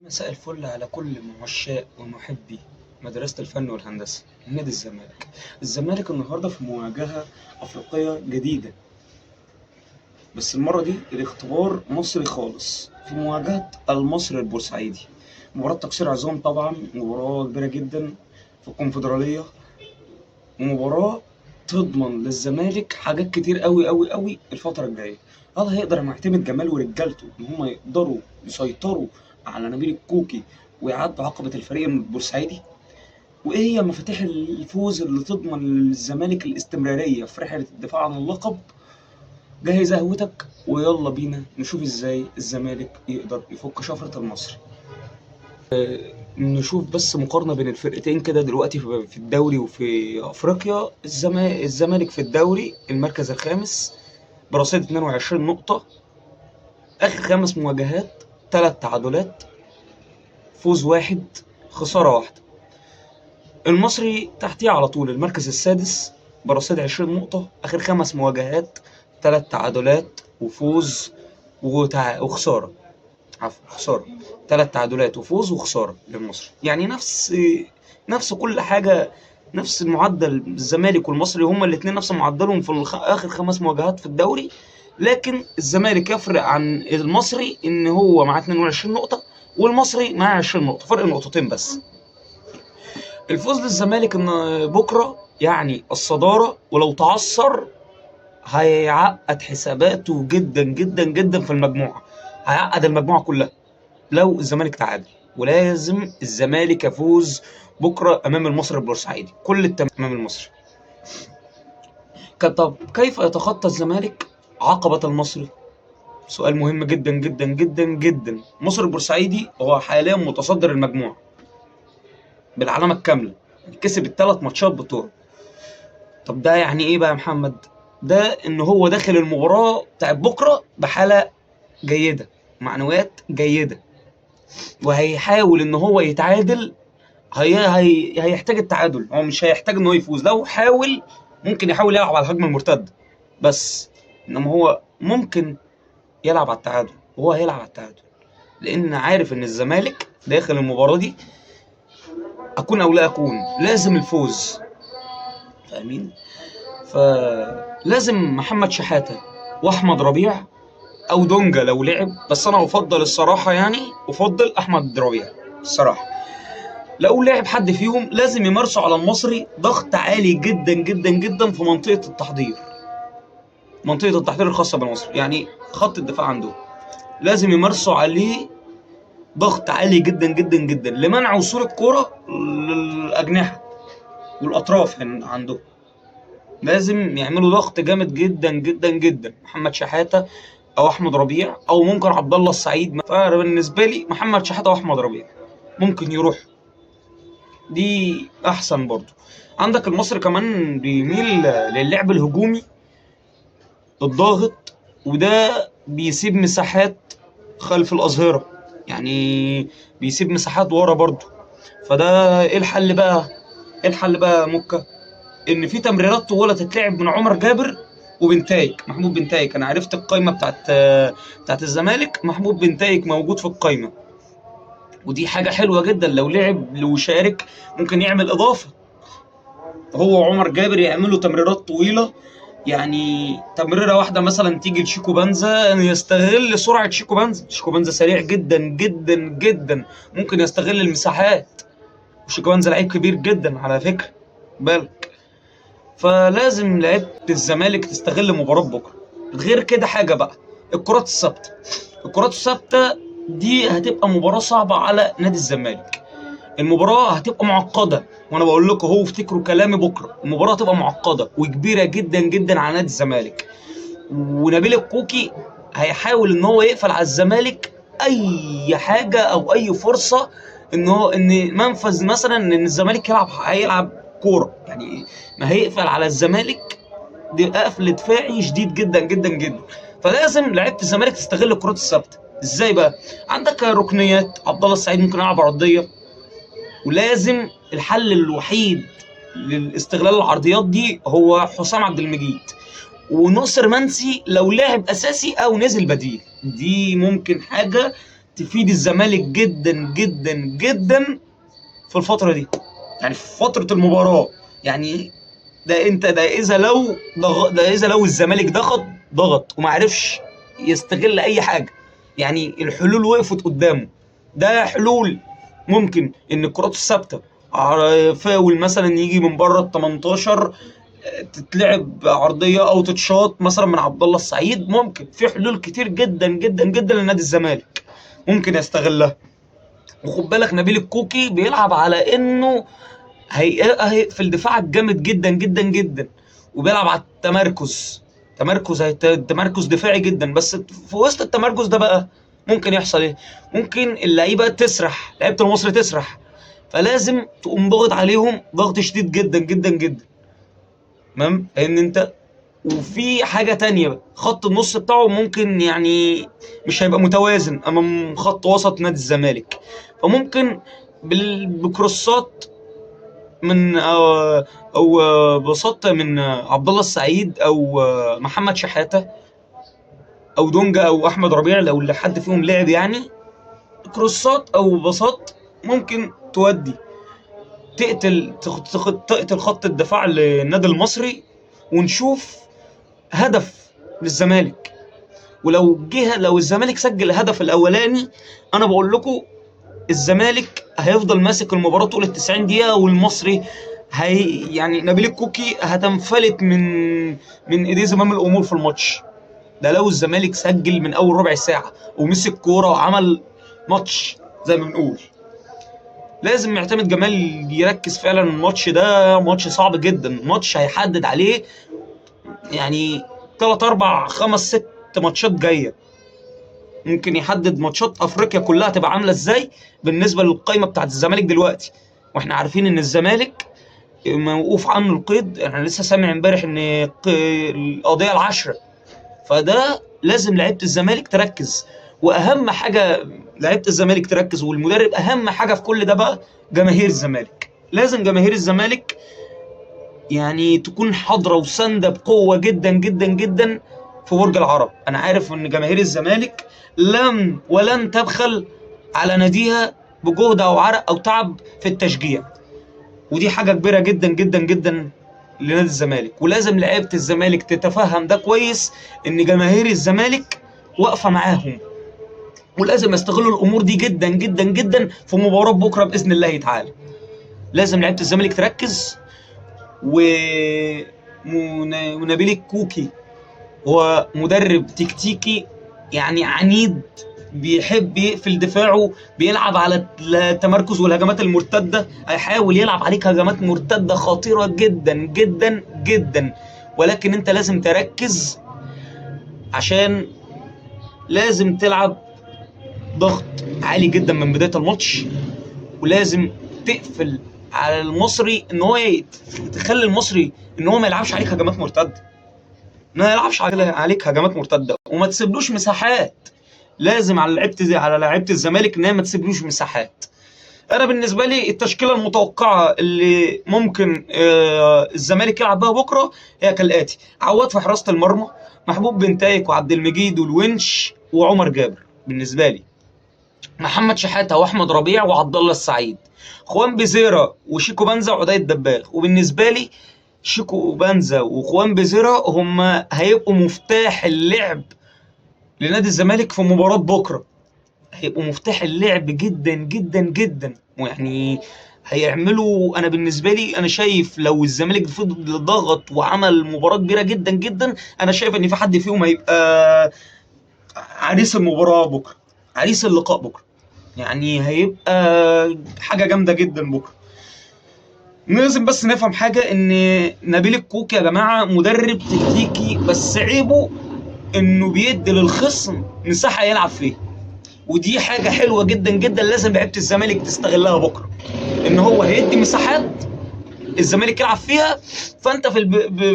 مساء الفل على كل عشاق ومحبي مدرسة الفن والهندسة نادي الزمالك. الزمالك النهاردة في مواجهة أفريقية جديدة، بس المرة دي الاختبار مصري خالص في مواجهة المصري البورسعيدي. مباراة تكسير عظام طبعا، مباراة كبيرة جدا في الكونفدرالية، ومباراة تضمن للزمالك حاجات كتير أوي أوي أوي الفترة الجاية. هل هيقدر معتمد جمال ورجالته إن هما يقدروا يسيطروا على نبيل الكوكي ويعدوا عقبة الفريق البورسعيدي؟ وإيه هي مفاتيح الفوز اللي تضمن للزمالك الاستمرارية في رحلة الدفاع عن اللقب؟ جهز قهوتك ويلا بينا نشوف إزاي الزمالك يقدر يفك شفرة المصري. نشوف بس مقارنة بين الفرقتين كده دلوقتي في الدوري وفي أفريقيا. الزمالك في الدوري المركز الخامس برصيد 22 نقطة، آخر 5 مواجهات 3 تعادلات، فوز 1 خسارة 1. المصري تحتيه على طول المركز السادس برصيد 20 نقطة، آخر 5 مواجهات 3 تعادلات وفوز وخسارة. خسارة، 3 تعادلات وفوز وخسارة للمصري، يعني نفس كل حاجة، نفس المعدل. الزمالك والمصري هما الاتنين نفس معدلهم في آخر 5 مواجهات في الدوري، لكن الزمالك يفرق عن المصري إن هو معاه 22 نقطة والمصري معاه 20 نقطة، فرق نقطتين بس. الفوز للزمالك إن بكرة يعني الصدارة، ولو تعثر هيعقد حساباته جدا جدا جدا في المجموعة، هيعقد المجموعة كلها لو الزمالك تعادل. ولازم الزمالك يفوز بكرة أمام المصري البورسعيدي، كل التمام أمام المصري. طب كيف يتخطى الزمالك عقبة المصري؟ سؤال مهم جدا جدا جدا جدا. المصري البورسعيدي هو حاليا متصدر المجموعة بالعلامة الكاملة، كسب ال3 ماتشات بطولة. طب ده يعني ايه بقى يا محمد؟ ده ان هو داخل المباراة بتاعت بكرة بحالة جيدة، معنويات جيدة، وهيحاول ان هو يتعادل. هيحتاج التعادل، هو مش هيحتاج ان هو يفوز. لو حاول ممكن يحاول يلعب على الهجمة المرتدة بس، انما هو ممكن يلعب على التعادل، وهو هيلعب على التعادل لان عارف ان الزمالك داخل المباراة دي اكون او لا اكون لازم الفوز، فاهمين؟ فلازم محمد شحاتة واحمد ربيع او دونجا لو لعب، بس انا افضل الصراحة، يعني افضل احمد ربيع الصراحة. لو لعب حد فيهم لازم يمارسوا على المصري ضغط عالي جدا جدا جدا في منطقة التحضير، منطقة التحضير الخاصة بالمصري، يعني خط الدفاع عنده لازم يمارسوا عليه ضغط عالي جدا جدا جدا لمنع وصول الكرة للأجنحة والأطراف عنده. لازم يعملوا ضغط جامد جدا جدا جدا، محمد شحاتة او احمد ربيع او ممكن عبد الله السعيد. فبالنسبه لي محمد شحاته واحمد ربيع ممكن يروح، دي احسن برضو. عندك المصري كمان بيميل للعب الهجومي الضاغط، وده بيسيب مساحات خلف الاظهره، يعني بيسيب مساحات ورا برضو. فده ايه الحل بقى؟ ايه الحل بقى موكا؟ ان في تمريرات طويله تتلعب من عمر جابر وبنتايج، محمود بنتايج. انا عرفت القايمه بتاعت الزمالك، محمود بنتايج موجود في القايمه، ودي حاجه حلوه جدا. لو لعب وشارك ممكن يعمل اضافه، هو وعمر جابر يعملوا تمريرات طويله، يعني تمريره واحده مثلا تيجي لشيكو بنزا يستغل سرعه شيكو بنزا. شيكو بنزا سريع جدا جدا جدا، ممكن يستغل المساحات، وشيكو بنزا لعيب كبير جدا على فكره بالك. فلازم لعيبه الزمالك تستغل مباراه بكره. غير كده حاجه بقى، الكرات الثابته. الكرات الثابته دي هتبقى مباراه صعبه على نادي الزمالك، المباراه هتبقى معقده، وانا بقول لكم اهو افتكروا كلامي، بكره المباراه هتبقى معقده وكبيره جدا جدا على نادي الزمالك. ونبيل الكوكي هيحاول ان هو يقفل على الزمالك اي حاجه او اي فرصه، ان منفذ مثلا ان الزمالك هيلعب كوره، يعني ما هيقفل على الزمالك دي قفل دفاعي شديد جدا جدا جدا. فلازم لعيبه الزمالك تستغل الكرات الثابته. ازاي بقى؟ عندك ركنيات، عبد الله السعيد ممكن يلعب عرضيه، ولازم الحل الوحيد للاستغلال العرضيات دي هو حسام عبد المجيد وناصر منسي لو لعب اساسي او نزل بديل. دي ممكن حاجه تفيد الزمالك جدا جدا جدا في الفتره دي، يعني في فتره المباراه. يعني ده اذا لو الزمالك ضغط وما عرفش يستغل اي حاجه، يعني الحلول وقفت قدامه. ده حلول ممكن ان الكرات الثابته، فاول مثلا يجي من بره ال 18، تتلعب عرضيه او تتشاط مثلا من عبد الله السعيد. ممكن في حلول كتير جدا جدا جدا لنادي الزمالك ممكن يستغلها. وخد بالك نبيل الكوكي بيلعب على انه في الدفاع جامد جدا جدا جدا، وبيلعب على التمركز. تمركز دفاعي جدا. بس في وسط التمركز ده بقى ممكن يحصل ايه؟ ممكن اللعيبه تسرح، لعيبه المصري تسرح، فلازم تقوم ضاغط عليهم ضغط شديد جدا جدا جدا. تمام؟ لان انت، وفي حاجه تانية بقى، خط النص بتاعه ممكن يعني مش هيبقى متوازن امام خط وسط نادي الزمالك. فممكن بكروسات من او بساط من عبد الله السعيد او محمد شحاته او دونجا او احمد ربيع، لو اللي حد فيهم لعب يعني، كروسات او بساط ممكن تودي تقتل خط الدفاع للنادي المصري، ونشوف هدف للزمالك. لو الزمالك سجل الهدف الاولاني، انا بقول لكم الزمالك هيفضل ماسك المباراه طول ال 90 دقيقه، والمصري يعني نبيل الكوكي هتنفلت من ايديه زمام الامور في الماتش ده. لو الزمالك سجل من اول ربع ساعه ومسك كوره وعمل ماتش زي ما بنقول. لازم معتمد جمال يركز فعلا. الماتش ده ماتش صعب جدا، ماتش هيحدد عليه يعني 3 4 5 6 ماتشات جايه. ممكن يحدد ماتشات افريقيا كلها تبقى عامله ازاي بالنسبه للقائمه بتاعت الزمالك دلوقتي. واحنا عارفين ان الزمالك موقوف عنه القيد. انا لسه سامع امبارح ان القضيه العشره. فده لازم لعيبه الزمالك تركز، واهم حاجه لعيبه الزمالك تركز، والمدرب اهم حاجه في كل ده بقى جماهير الزمالك. لازم جماهير الزمالك يعني تكون حاضره وسانده بقوه جدا جدا جدا في برج العرب. انا عارف ان جماهير الزمالك ولن تبخل على ناديها بجهد او عرق او تعب في التشجيع، ودي حاجه كبيره جدا جدا جدا لنادي الزمالك. ولازم لعيبه الزمالك تتفهم ده كويس، ان جماهير الزمالك واقفه معاهم، ولازم يستغلوا الامور دي جدا جدا جدا في مباراه بكره باذن الله تعالى. لازم لعيبه الزمالك تركز. ونبيل الكوكي هو مدرب تكتيكي يعني عنيد، بيحب يقفل دفاعه، بيلعب على التمركز والهجمات المرتده. هيحاول يلعب عليك هجمات مرتده خطيره جدا جدا جدا، ولكن انت لازم تركز، عشان لازم تلعب ضغط عالي جدا من بدايه الماتش. ولازم تقفل على المصري ان هو تخلي المصري ان هو ما يلعبش عليك هجمات مرتده، ما يلعبش عليك هجمات مرتده، وما تسيبلوش مساحات. لازم على لعيبه الزمالك ان هي ما تسيبلوش مساحات. انا بالنسبه لي التشكيله المتوقعه اللي ممكن الزمالك يلعب بها بكره هي كالاتي: عواد في حراسه المرمى، محبوب بن تايك وعبد المجيد والونش وعمر جابر. بالنسبه لي محمد شحاته واحمد ربيع وعبد الله السعيد، خوان بيزيرا وشيكو بنزا وعدي الدباغ. وبالنسبه لي شيكو بنزا وخوان بيزيرا هم هيبقوا مفتاح اللعب لنادي الزمالك في مباراه بكره. هيبقوا مفتاح اللعب جدا جدا جدا، ويعني هيعملوا. انا بالنسبه لي انا شايف لو الزمالك فضل ضغط وعمل مباراه كبيره جدا جدا، انا شايف ان في حد فيهم هيبقى عريس المباراه بكره، عريس اللقاء بكره. يعني هيبقى حاجه جامده جدا بكره. لازم بس نفهم حاجه، ان نبيل الكوكي يا جماعه مدرب تكتيكي، بس عيبه انه بيدي للخصم مساحه يلعب فيها. ودي حاجه حلوه جدا جدا لازم لعيبه الزمالك تستغلها بكره، ان هو هيدي مساحات الزمالك يلعب فيها. فانت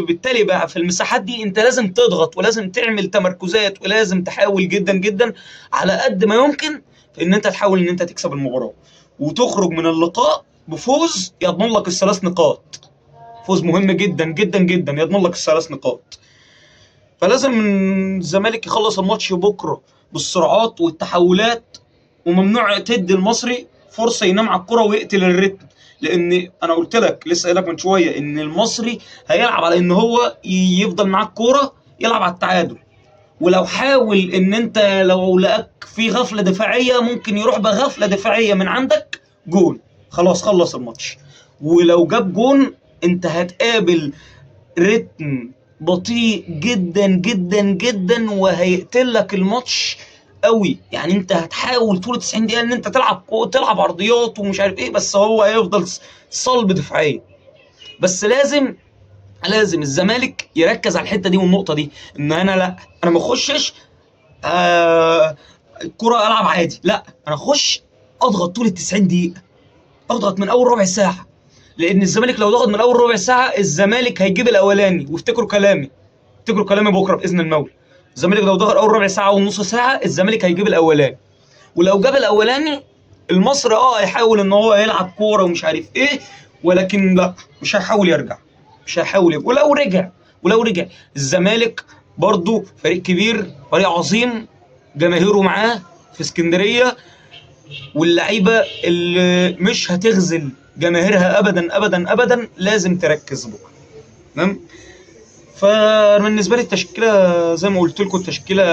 بالتالي بقى في المساحات دي انت لازم تضغط، ولازم تعمل تمركزات، ولازم تحاول جدا جدا على قد ما يمكن في ان انت تحاول ان انت تكسب المباراه وتخرج من اللقاء بفوز يضمن لك الثلاث نقاط. فوز مهم جدا جدا جدا يضمن لك الثلاث نقاط. فلازم الزمالك يخلص الماتش بكره بالسرعات والتحولات وممنوع تدي المصري فرصه ينام على الكره ويقتل الريتم، لان انا قلت لك لسه قايل لك من شويه ان المصري هيلعب على ان هو يفضل معاه الكوره، يلعب على التعادل. ولو حاول ان انت لو لقاك في غفله دفاعيه ممكن يروح بغفله دفاعيه من عندك جون، خلاص خلص الماتش. ولو جاب جون انت هتقابل رتم بطيء جدا جدا جدا وهيقتل لك الماتش قوي. يعني انت هتحاول طول 90 دقيقه ان انت تلعب عرضيات ومش عارف ايه، بس هو هيفضل صلب دفاعيا. بس لازم الزمالك يركز على الحته دي والنقطه دي، ان انا ما اخشش الكره العب عادي، لا انا اخش اضغط طول ال 90 دقيقه، اضغط من اول ربع ساعه. لان الزمالك لو ضغط من اول ربع ساعه الزمالك هيجيب الاولاني. وافتكروا كلامي، افتكروا كلامي بكره باذن المولى، الزمالك لو ضغط اول ربع ساعه ونص ساعه الزمالك هيجيب الاولاني. ولو جاب الاولاني المصري هيحاول ان هو يلعب كوره ومش عارف ايه، ولكن لا مش هيحاول يرجع، مش هيحاول يرجع. ولو رجع الزمالك برضو فريق كبير، فريق عظيم، جماهيره معاه في اسكندريه، واللعيبه اللي مش هتخذل جماهيرها ابدا ابدا ابدا، لازم تركز بكره. تمام. فبالنسبه لي التشكيله زي ما قلت لكم، التشكيله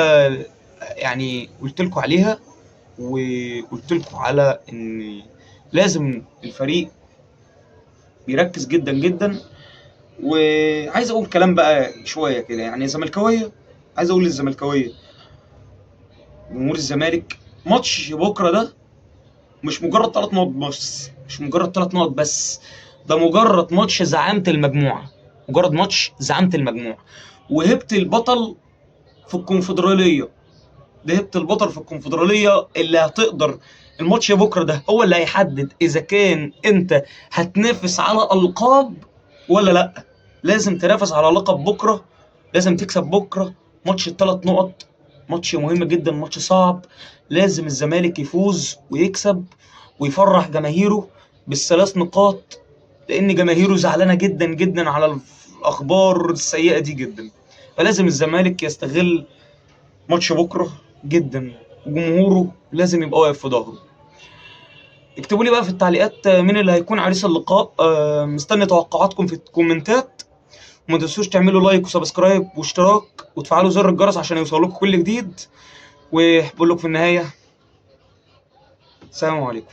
يعني قلت لكم عليها، وقلت لكم على ان لازم الفريق بيركز جدا جدا. وعايز اقول كلام بقى شويه كده، يعني زملكاويه، عايز اقول للزملكاويه جمهور الزمالك، ماتش بكره ده مش مجرد 3 نقط بس، مش مجرد 3 نقط بس، ده مجرد ماتش زعامه المجموعه، مجرد ماتش زعامه المجموعه. وهبت البطل في الكونفدراليه، ده هبت البطل في الكونفدراليه اللي هتقدر. الماتش بكره ده هو اللي هيحدد اذا كان انت هتنافس على القاب ولا لا. لازم تنافس على لقب بكره، لازم تكسب بكره. ماتش ال3 نقط، ماتش مهم جدا، ماتش صعب. لازم الزمالك يفوز ويكسب ويفرح جماهيره بال3 نقاط، لان جماهيره زعلانه جدا جدا على الاخبار السيئه دي جدا. فلازم الزمالك يستغل ماتش بكره جدا، وجمهوره لازم يبقى واقف في ظهره. اكتبوا لي بقى في التعليقات مين اللي هيكون عريس اللقاء. مستني توقعاتكم في الكومنتات. وما تنسوش تعملوا لايك وسبسكرايب واشتراك وتفعلوا زر الجرس عشان يوصلكم كل جديد. وبقول لكم في النهاية، السلام عليكم.